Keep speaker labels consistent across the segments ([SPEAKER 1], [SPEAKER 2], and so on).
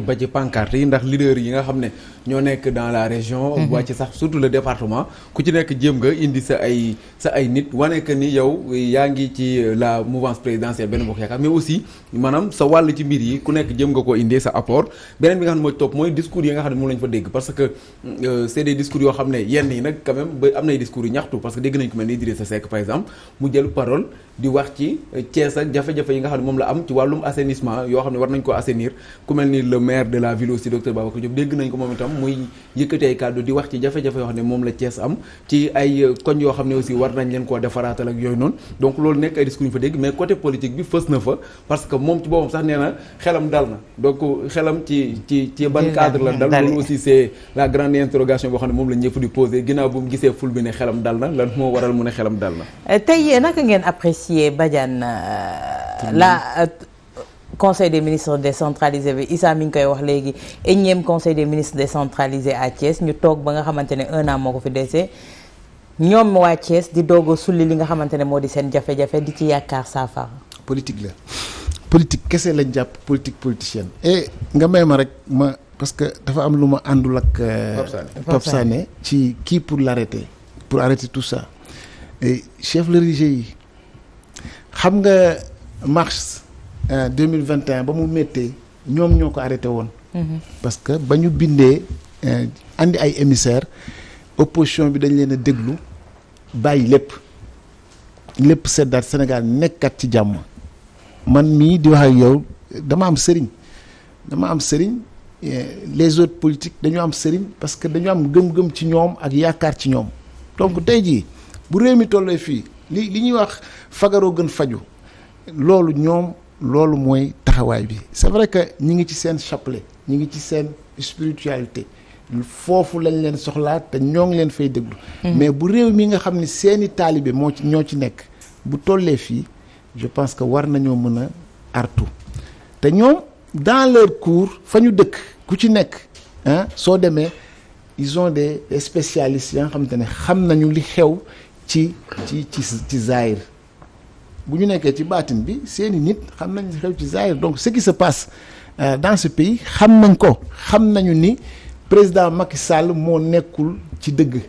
[SPEAKER 1] ba ci pancarte yi ndax leader yi nga xam ne ñoo nekk dans la région wàcc sax surtout le département ku ci nekk jéem nga indi sa ay nit wane que ni yow yaa ngi ci la mouvance présidentielle Benno Bokk Yaakaar mais aussi maanaam sa wàll ci mbir yi ku nekk jéem nga koo indee sa apport beneen bi nga xam ne mooy topp mooy discours yi nga xam ne moom lañu fa dégg parce que c'est des discours yoo xam ne yenn yi nag quand même ba am nay discours yu ñaxtu parce que dégg nañ ko mel ni Idrissa Seck par exemple mu jël parole di wax ci Thiès ak jafe-jafe yi nga xam ne moom la am ci wàllum assainissement yoo xam ne war nañ ko assainir ku mel ni le maire de la ville aussi docteur Babacar Diop dégg nañ ko moom itam muy yëkkati ay kàddu di wax ci jafe-jafe yoo xam ne moom la Thiès am ci ay koñ yoo xam ne aussi war nañ leen koo defaraatal ak yooyu noonu donc loolu nekk ay discours yu fa dégg mais côté politique bi fës na fa parce que moom ci boppam sax nee na xelam dal na donc xelam ci ban cadre la dal loolu aussi c'est la grande interrogation boo xam ne moom la ñëpp di posé ginnaaw bu mu gisee ful bi ne xelam dal na lan moo waral mu ne xelam dal na
[SPEAKER 2] tey naka ngeen apprécier Badiane la conseil des ministres décentralisé bi Issa mi ngi koy wax léegi énième conseil des ministres décentralisé à Thiès ñu toog ba nga xamante ne 1 an moo ko fi dese ñoom waa Thiès di doog a sulli li nga xamante ne moo di seen jafe-jafe di ci yaakaar saafara.
[SPEAKER 3] politique la politique kese lañ jàpp politique politicienne. et nga may ma rek ma parce que dafa am lu ma àndul ak. Pape Sané ci kii pour l'arrêter pour arrêter tout ça et chef religieux yi xam nga mars 2021 ba mu méttee ñoom ñoo ko arrêté woon. parce que ba ñu bindee andi ay émissaires opposition bi dañ leen a déglu bàyyi lépp seddaat Sénégal nekkat ci jàmm. man mii di wax ak yow dama am sëriñ les autres politiques dañu am sëriñ parce que dañu am gëm-gëm ci ñoom ak yaakaar ci ñoom donc tey jii bu réew mi tollee fii li ñuy wax fagaroo gën faju loolu mooy taxawaay bi c'est vrai que ñi ngi ci seen chapelet ñi ngi ci seen spiritualité foofu lañ leen soxlaa te ñoo ngi leen fay déglu mais bu réew mi nga xam ne seeni taalibe ñoo ci nekk bu tollee fii je pense que war nañoo mën a artu te ñoom dans leur cours fa ñu dëkk ku ci nekk soo demee ils ont des spécialistes ya nga xamante ne xam nañu li xew ci Zaïre bu ñu nekkee ci baatin bi seeni nit xam nañ li xew ci Zaïre donc ce qui se passe dans ce pays xam nañu ni président Macky Sall moo nekkul ci dëgg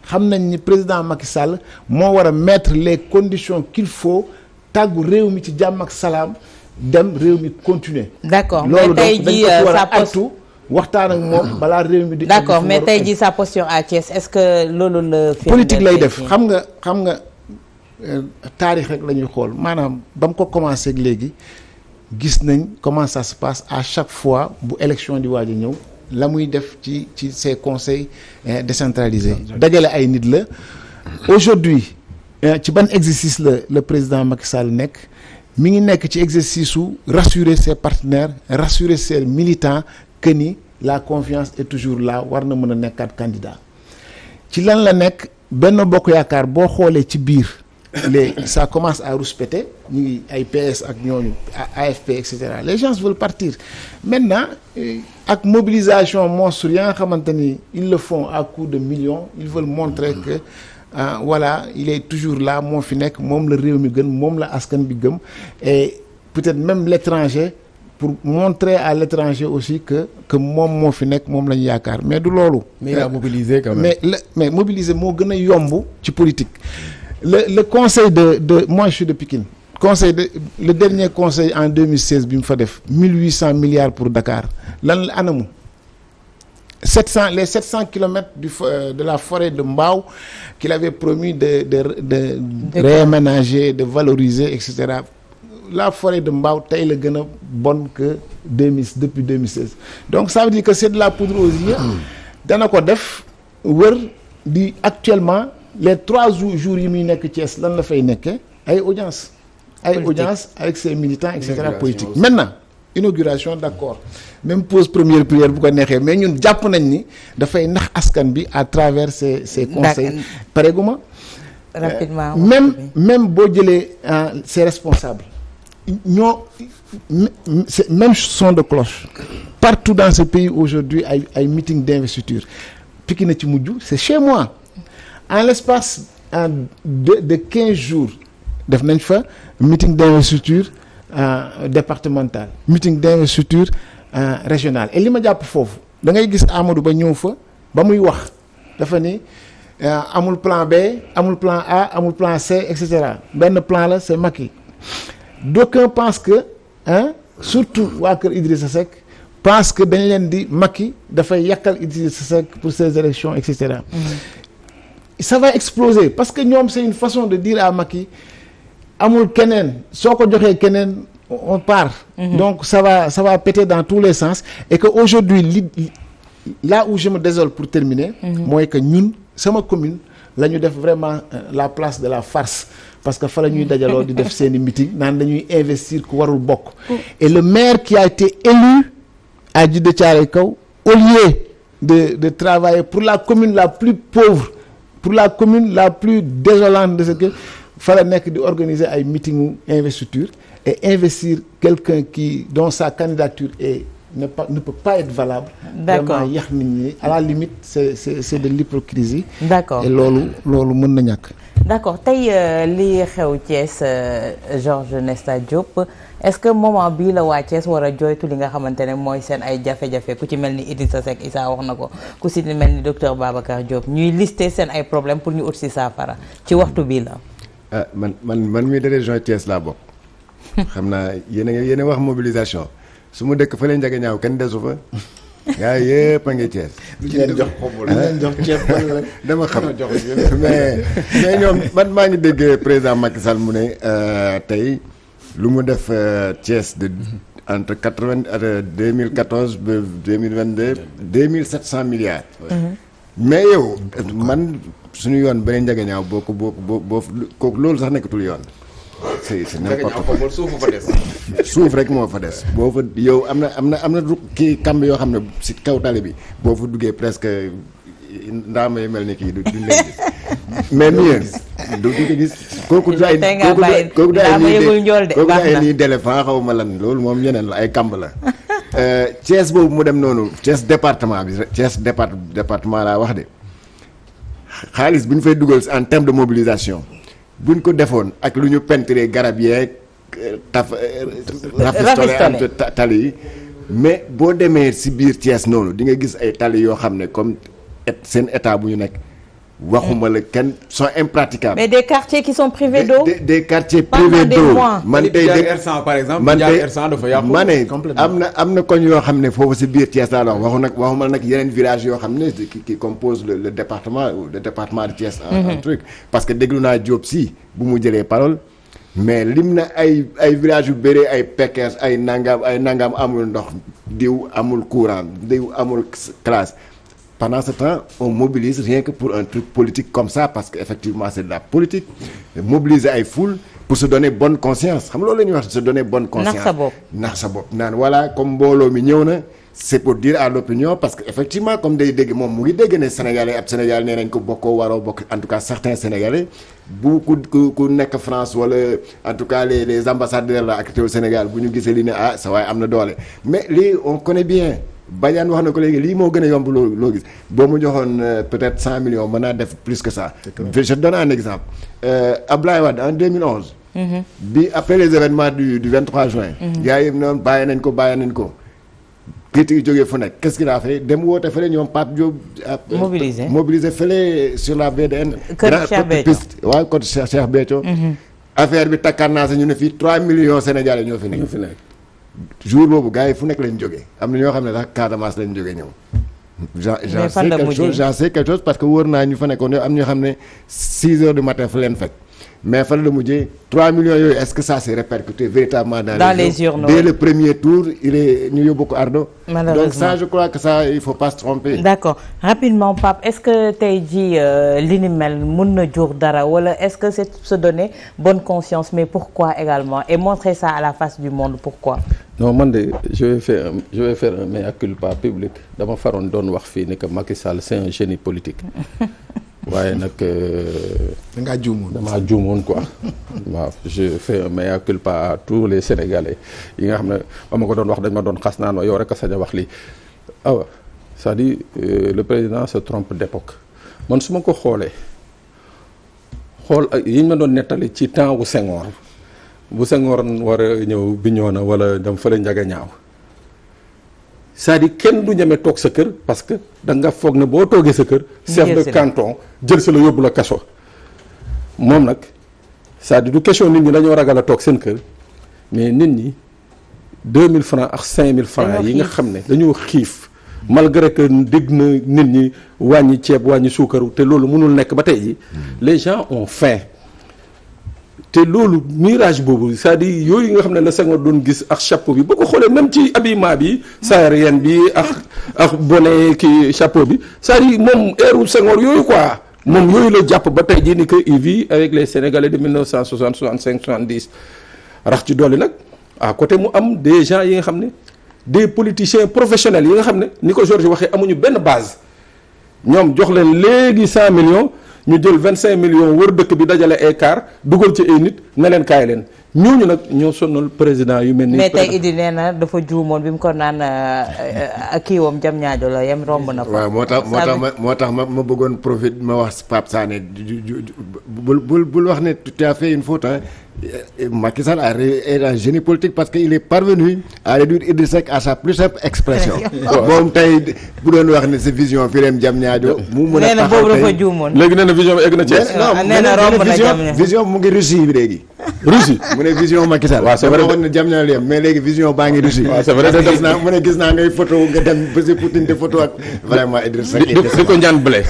[SPEAKER 3] xam nañ ni président Macky Sall moo war a mettre les conditions qu'il faut tàggu réew mi ci jàmm ak salaam dem réew mi continuer.
[SPEAKER 2] d'accord mais tey jii sa posture
[SPEAKER 3] waxtaan ak moom balaa réew mi di.
[SPEAKER 2] d'accord mais tey jii sa posture à Thiès est-ce que loolu la.
[SPEAKER 3] politique lay def xam nga taarix rek la ñuy xool maanaam ba mu ko commencé ak léegi gis nañ comment ça se passe à chaque fois bu élection di waaj a ñëw la muy def ci ces conseils décentralisés dajale ay nit la aujourd'hui ci ban exercice le président Macky Sall nekk mi ngi nekk ci exercice su rassurer ses partenaires rassurer ses militants que ni la confiance est toujours là war na mën a nekkaat candidat ci lan la nekk Benno Bokk Yaakaar boo xoolee ci biir ça commence à rouspéter ñu ngi ay PS ak ñooñu AFP et cetera les gens veulent partir maintenant ak mobilisation monstre ya nga xamante ni ils le font à coups de millions ils veulent montrer que voilà il est toujours là moo fi nekk moom la réew mi gën moom la askan bi gëm et peut-être même l'étranger pour montrer à l'étranger aussi que moom moo fi nekk moom la ñu yaakaar mais du loolu.
[SPEAKER 1] mais il a mobilisé quand même.
[SPEAKER 3] mais mobiliser moo gën a yomb ci politique. le conseil de moi je suis de Pikine le dernier conseil en 2016 bi mu fa def 1800 milliards pour Dakar lan la anamu. les 700 kilomètres de la forêt de Mbao qu'il avait promis de réaménager, de valoriser, etc. La forêt de Mbao tey la gën a bonne que depuis 2016. Donc ça veut dire que c'est de la poudre aux yeux. dana ko def wër di actuellement les 3 jours yi muy nekk Thiès lan la fay nekkee ay audience avec ses militants et cetera politique maintenant inauguration d'accord même pose première prière bu ko neexee mais ñun jàpp nañ ni dafay nax askan bi à travers ces conseils pareeguma
[SPEAKER 2] rapidement
[SPEAKER 3] même boo jëlee ces responsables même son de cloche partout dans ce pays aujourd'hui ay meeting d'investiture Pikine na ci mujj c'est chez moi en l'espace de 15 jours def nañ fa meeting d'investiture départemental meeting d'investiture régional et li ma jàpp foofu da ngay gis Amadou Ba ñëw fa ba muy wax dafa ni amul plan B amul plan A amul plan C et cetera benn plan la c'est Macky. D'aucuns pensent que surtout waa kër Idrissa Seck pense que dañ leen di Macky dafay yàkkal Idrissa Seck pour ces élections et cetera. Ça va exploser parce que ñoom c'est une façon de dire à Macky amul keneen soo ko joxee keneen on part. Donc ça va péter dans tous les sens et que aujourd'hui là où je me désole pour terminer. mooy que ñun sama commune la ñu def vraiment la place de la farce. Parce que fa la ñuy dajaloo di def seeni meeting naan dañuy investir ku warul bokk. Et le maire qui a été élu à Djiddah Thiaroye Kaw au lieu de travailler pour la commune la plus pauvre pour la commune la plus désolante de ce que fa la nekk di organiser ay meetingu investiture et investir quelqu'un dont sa candidature ne peut pas être valable.
[SPEAKER 2] D'accord.
[SPEAKER 3] Vraiment yàq nit ñi à la limite c'est de l'hypocrisie.
[SPEAKER 2] D'accord.
[SPEAKER 3] Et loolu mën na ñàkk.
[SPEAKER 2] D'accord tey li xew Thiès Georges Nesta Diop est-ce que moment bii la waa Thiès war a jooytu li nga xamante ne mooy seen ay jafe-jafe ku ci mel ni Idrissa Seck Issa wax na ko ku ci mel ni docteur Babacar Diop ñuy lister seen ay problèmes pour ñu ut si saafara ci waxtu bii la.
[SPEAKER 4] ah man mii de région Thiès laa bokk xam naa yéen a wax mobilisation su ma dëkk fa leen njage ñaaw kenn desu fa. gaa yëpp a ngi Thiès.
[SPEAKER 3] du leen jox xobu du leen jox ceeb
[SPEAKER 4] dama xam mais ñoom man maa ngi dégg président Macky Sall mu ne tey lu mu def Thiès de entre 2014 ba 2022 2700 milliards. mais yow man suñu yoon beneen njage ñaaw boo kooku loolu sax nekkatul yoon. c'est n'importe quoi suuf rek moo fa des boo fa yow am na kii kamb yoo xam ne si kaw tali bi boo fa duggee presque ndaama yi mel ni kii duñ leen gis mais mieux du ko gis kooku du ay nii d'éléphant xaw ma lan loolu moom yeneen la ay kamb la Thiès boobu mu dem noonu Thiès département bi Thiès département laa wax de xaalis bi ñu fay dugal en termes de mobilisation buñ ko defoon ak lu ñu peinturé garab yeeg rafistole am tali yi mais boo demee si biir Thiès noonu di nga gis ay tali yoo xam ne comme seen état bu ñu nekk waxuma la kenn sont impraticables.
[SPEAKER 2] Mais des quartiers qui sont privés d'eau.
[SPEAKER 4] Des quartiers privés d'eau.
[SPEAKER 1] man tey R100 par exemple. man tey R100 dafa yàqu.
[SPEAKER 4] ma ne am na koñ yoo xam ne foofu si biir Thiès laa la wax waxuma nag yeneen village yoo xam ne qui compose le département de Thiès. un truc parce que déglu naa Diop si bu mu jëlee parole mais lim na ay villages yu bëree ay Pekes ay nangam amul ndox diw amul courant diw amul classe. Pendant ce temps, on mobilise rien que pour un truc politique comme ça parce qu'effectivement c'est de la politique. Mobiliser ay foule pour se donner bonne conscience xam nga loolu la ñuy wax se donner bonne conscience. nax sa bopp naan voilà comme mbooloo mi ñëw na c'est pour dire à l'opinion parce que effectivement comme day dégg moom mu ngi dégg ne Sénégalais ab Sénégal nee nañ ko bokkoo waroo bokk en tout cas certains Sénégalais bu ku nekk France wala en tout cas les ambassadeurs la activité au Sénégal bu ñu gisee li ne ah sa waay am na doole mais lii on connaît bien. Badiane wax na ko léegi lii moo gën a yomb loo gis boo mu joxoon peut-être 100 millions mën naa def plus que ça. Je donne un exemple Abdoulaye Wade en 2011. bi après les événements du 23 juin. gars yi noonu bàyyi nañ ko critique yi jógee fu nekk qu'est-ce qu'il a fait dem woote fële ñoom Pape Diop. mobilisé fële sur la VDN.
[SPEAKER 2] Kër Cheikh Béthio
[SPEAKER 3] waaw Kër Cheikh Béthio. affaire bi takkaat naa sa ñu ne fii 3 millions Sénégalais ñoo fi nekk. jour boobu gars yi fu nekk lañ jógee am na ñoo xam ne sax Casamance lañ jógee ñëw. j'en sais quelque chose parce que wóor naa ñu fa nekkoon am ñoo xam ne 6 heures du matin fa leen fekk mais fan la mujjee 3 millions yooyu est-ce que ça s'est répercuté véritablement dans les urnes dès le premier tour ñu yóbbu ko ardo donc ça je crois que ça il faut pas se tromper.
[SPEAKER 2] D'accord rapidement Pape est-ce que tey jii li ni mel mun na jur dara wala est-ce que c'est se donner bonne conscience mais pourquoi également et montrer ça à la face du monde pourquoi.
[SPEAKER 5] non man de je vais faire un mea culpa public dama faroon doon wax fii ni que Macky Sall c'est un génie politique. waaye nag.
[SPEAKER 3] dangaa juumoon
[SPEAKER 5] damaa juumoon quoi. waaw je fais un mea culpa à tous les Sénégalais yi nga xam ne ba ma ko doon wax dañ ma doon xas naan yow rek a sañ a wax lii awa c'est-à-dire le président se trompe d'époque man su ma ko xoolee xool yi ñu ma doon nettali ci temps wu Senghor bu Senghor war a ñëw Bignona wala dem fële Ndiaga ñaaw c'est-à-dire kenn du ñeme toog sa kër parce que da nga foog ne boo toogee sa kër. chef de canton jël sa la yóbbu la kaso. moom nag c'est-à-dire du question nit ñi dañoo ragal a toog seen kër mais nit ñi 2000 francs ak 5000 francs yi nga xam ne dañoo xiif. malgré que dégg na nit ñi wàññi ceeb wàññi suukaru te loolu mënul nekk ba tey ji les gens ont faim. te loolu mirage boobu c'est-à-dire yooyu nga xam ne la Senghor doon gis ak chapeau bi boo ko xoolee même ci habillement bi saharienne bi ak bonnet kii chapeau bi c'est-à-dire moom eeru Senghor yooyu quoi moom yooyu la jàpp ba tey jii ni que il vit avec les Sénégalais de 1960 65 70 rax ci dolli nag à côté mu am des gens yi nga xam ne des politiciens professionnels yi nga xam ne ni ko Georges waxee amuñu benn base ñoom jox leen léegi 100 millions ñu jël 25 millions wër dëkk bi dajale ay car dugal ci ay nit ne leen kaay leen ñooñu nag ñoo sonal président yu mel ni.
[SPEAKER 2] mais tey Idi nee na dafa juumoon bi mu ko naan kii woom jam ñaajo la yem romb na ko.
[SPEAKER 4] waaw moo tax ma bëggoon profit ma wax Pape Sané bul wax ne tu as fait une faute hein. Macky Sall est un génie politique parce que il est parvenu à réduire Idrissa Seck à sa plus simple expression. moom tey bu doon wax ne sa vision fi dem jam ñaajo. mu mën a taxaw tey
[SPEAKER 2] boobu dafa juumoon.
[SPEAKER 5] léegi nee na vision bi egg na Thiès.
[SPEAKER 2] nee na romb na jam ñaajo
[SPEAKER 4] vision mu ngi Russie bi léegi.
[SPEAKER 5] Russie
[SPEAKER 4] mu ne vision Macky Sall.
[SPEAKER 5] waaw c'est vrai
[SPEAKER 4] ne jam ñaajo yem mais léegi vision baa ngi Russie.
[SPEAKER 5] waaw c'est vrai
[SPEAKER 4] gis naa ngay photo nga dem ba si Poutine te photo ak vraiment Idrissa Seck.
[SPEAKER 5] di ko ñaan blé.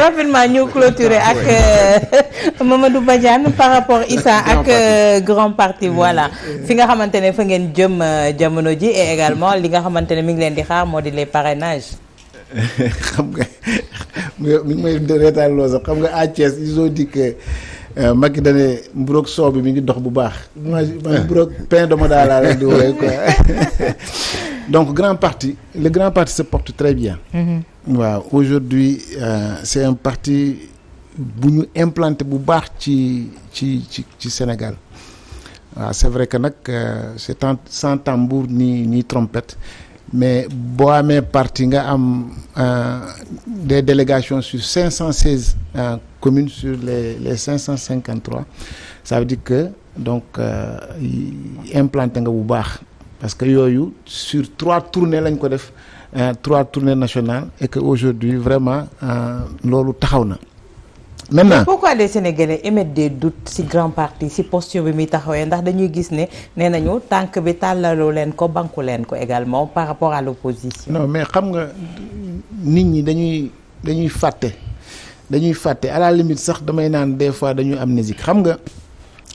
[SPEAKER 2] rapidement ñu clôturer ak Mamadou Badiane par rapport Issa ak grand parti voilà fi nga xamante ne fa ngeen jëm jamono ji et également li nga xamante ne mi ngi leen di xaar moo di les parrainages.
[SPEAKER 3] xam nga mi ngi may reetaan loo sax xam nga à Thiès ils ont dit que Macky dane mburoog soow bi mi ngi dox bu baax man mburoog pain de moda laa leen di wooye quoi donc le grand parti se porte très bien. waaw aujourd'hui c'est un parti bu ñu implanté bu baax ci Sénégal waaw c'est vrai que nag c'est sans tambour ni trompette mais boo amee parti nga am des délégations sur 516 communes sur les 553 ça veut dire que donc implanté nga bu baax parce que yooyu sur 3 tournées lañ ko def 3 tournées nationales et que aujourd'hui vraiment loolu taxaw na. maintenant
[SPEAKER 2] mais pourquoi les Sénégalais émettent des doutes ci grand parti ci posture bi muy taxawee ndax dañuy gis ne nee nañu tànk bi tàllaloo leen ko banku leen ko également par rapport à l'opposition.
[SPEAKER 3] non mais xam nga nit ñi dañuy fàtte à la limite sax damay naan des fois dañuy amnésique xam nga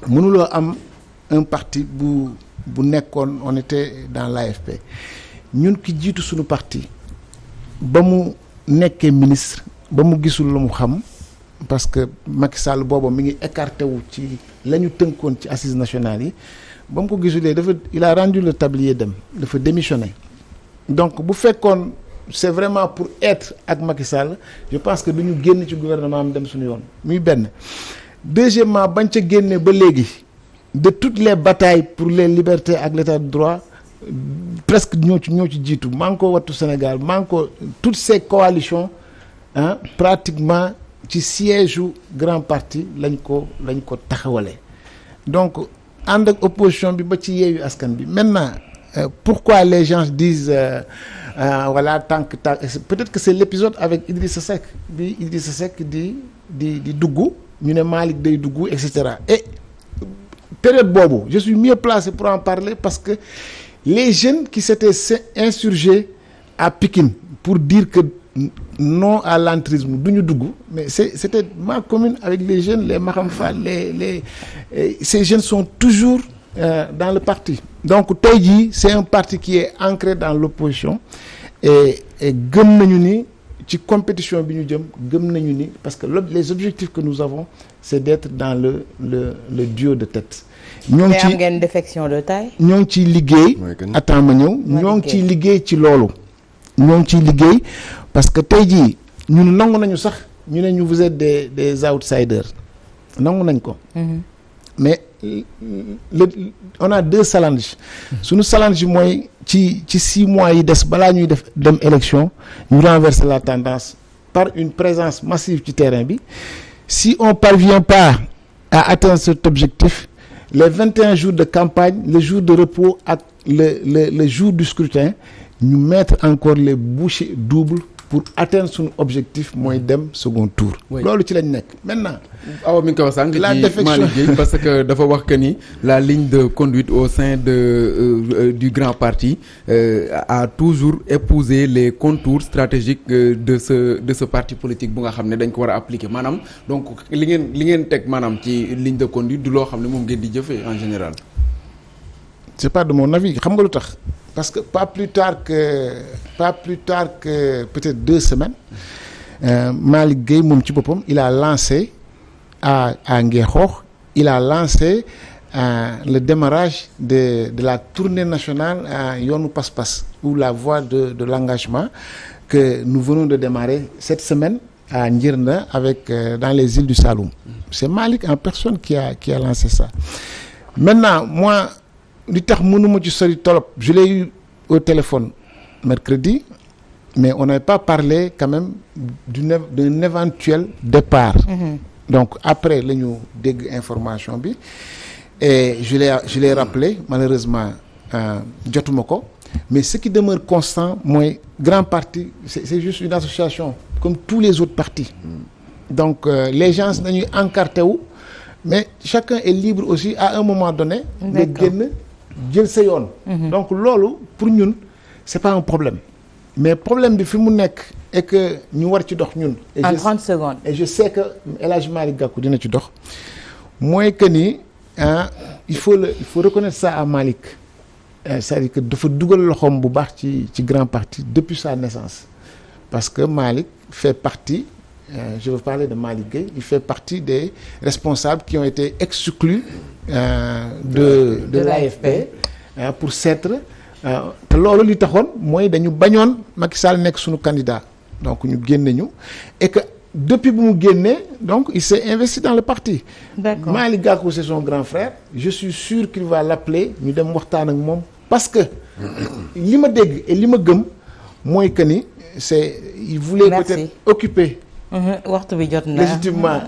[SPEAKER 3] mënuloo am un parti bu nekkoon on était dans l'AFP ñun ki jiitu suñu parti ba mu nekkee ministre ba mu gisul lu mu xam. parce que Macky Sall booba mi ngi écarté wu ci la ñu tënkoon ci assises nationales yi ba mu ko gisulee il a rendu le tablier dafa démissionné donc bu fekkoon c'est vraiment pour être ak Macky Sall je pense que du ñu génn ci gouvernement am dem suñu yoon muy benn deuxièmement bañ ca génne ba léegi de toutes les batailles pour les libertés ak l'état de droit presque ñoo ci jiitu maa ngi ko wattu Sénégal maa ngi ko toutes ces coalitions pratiquement ci siège u grand parti lañ ko taxawalee donc ànd ak opposition bi ba ci Yewwi Askan bi maintenant pourquoi les gens disent voilà tant que peut-être que c'est l'épisode avec Idrissa Seck bi Idrissa Seck di dugg ñu ne Malick day dugg et cetera et période boobu je suis mieux placé pour en parler parce que les jeunes qui s'étaient insurgés à Pikine pour dire que non à l'entrisme du ñu dugg mais c'était ma commune avec les jeunes les Maham Fall ces jeunes sont toujours dans le parti donc tey jii c'est un parti qui est ancré dans l'opposition et gëm nañu ni ci compétition bi ñu jëm gëm nañu ni parce que les objectifs que nous avons c'est d'être dans le duo de tête ñoo ngi ci am
[SPEAKER 2] ngeen défection de taille
[SPEAKER 3] ñoo ngi ciy liggéey attends ma ñëw ñoo ngi ciy liggéey ci loolu ñoo ngi ciy liggéey parce que tey jii ñun nangu nañu sax ñu ne ñu vous êtes des outsiders nangu nañ ko mais on a 2 challenges suñu challenge mooy ci 6 mois yi des balaa ñuy dem élection ñu renverser la tendance par une présence massive ci terrain bi si on parvient pas à atteindre cet objectif les 21 jours de campagne le jour de repos ak le jour du scrutin ñu mettre encore les bouchées doubles pour atteindre son objectif mooy dem second tour. loolu ci lañ nekk maintenant.
[SPEAKER 1] awa mi ngi koy wax sànq
[SPEAKER 3] la
[SPEAKER 1] ci
[SPEAKER 3] défection
[SPEAKER 1] Malick Gueye parce que dafa wax que ni la ligne de conduite au sein du grand parti a toujours épousé les contours stratégiques de ce parti politique bu nga xam ne dañ ko war a appliquer maanaam donc li ngeen teg maanaam ci ligne de conduite du loo xam ne moom ngeen di jëfee en général.
[SPEAKER 3] c'est pas de mon avis xam nga lu tax parce que pas plus tard que peut-être 2 semaines Malick Gueye moom ci boppam il a lancé à Ngexoox il a lancé le démarrage de la tournée nationale yoonu Pass-Pass ou la voie de l'engagement que nous venons de démarrer cette semaine à Njirna avec dans les îles du Saloum. C'est Malick en personne qui a lancé ça. Maintenant moi li tax mënuma ci sori torop je l'ai eu au téléphone mercredi mais on n'avait pas parlé quand même d'un éventuel départ. Donc après la ñu dégg information bi et je l'ai rappelé malheureusement jotuma ko mais ce qui demeure constant mooy grand parti c'est juste une association comme tous les autres partis. Donc les gens nañuy encarté wu mais chacun est libre aussi à un moment donné nga génn jël sa yoon. Donc loolu pour ñun c'est pas un problème mais problème bi fi mu nekk et que ñu war ci dox ñun.
[SPEAKER 2] en 30 secondes.
[SPEAKER 3] Et je sais que El Hadj Malick Gakou dina ci dox mooy que ni il faut reconnaître ça à Malick c'est-à-dire que dafa dugal loxoom bu baax ci grand parti depuis sa naissance parce que Malick fait partie je veux parler de Malick Gueye il fait partie des responsables qui ont été exclus de l'AFP pour s'être te loolu li taxoon mooy dañu bañoon Macky Sall nekk suñu candidat donc ñu génne ñu et que depuis bu mu génnee donc il s'est investi dans le parti.
[SPEAKER 2] D'accord.
[SPEAKER 3] Malick Gakou c'est son grand frère je suis sûr qu'il va l'appeler ñu dem waxtaan ak moom parce que li ma dégg et li ma gëm mooy que ni il voulait
[SPEAKER 2] Merci.
[SPEAKER 3] peut-être occuper
[SPEAKER 2] waxtu bi jot na
[SPEAKER 3] légitimement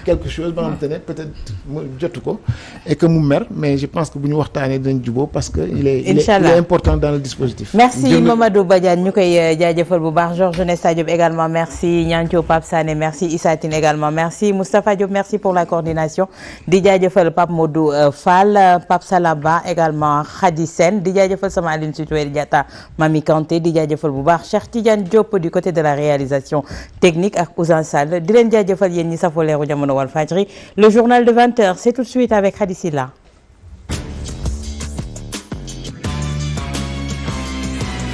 [SPEAKER 3] quelque chose ba nga xamante ne peut-être mu jotu ko et que mu mer mais je pense que bu ñu waxtaanee dinañ jubóo parce que il est important dans le dispositif.
[SPEAKER 2] merci Mamadou Badiane ñu koy jaajëfal bu baax Georges Nesta Diop également merci Nianthio Pape Sané merci Issa Tine également merci Moustapha Diop merci pour la coordination di jaajëfal Pape Modou Fall Pape Salaba également Khady Sène di jaajëfal sama Aline Sitoé Diatta Mami Kanté di jaajëfal bu baax Cheikh Tidiane Diop du côté de la réalisation technique ak Ousan Sall di leen jaajëfal yéen ñi safoo leeru jamono Walfadjri le journal de 20h c'est tout de suite avec Khady Silla.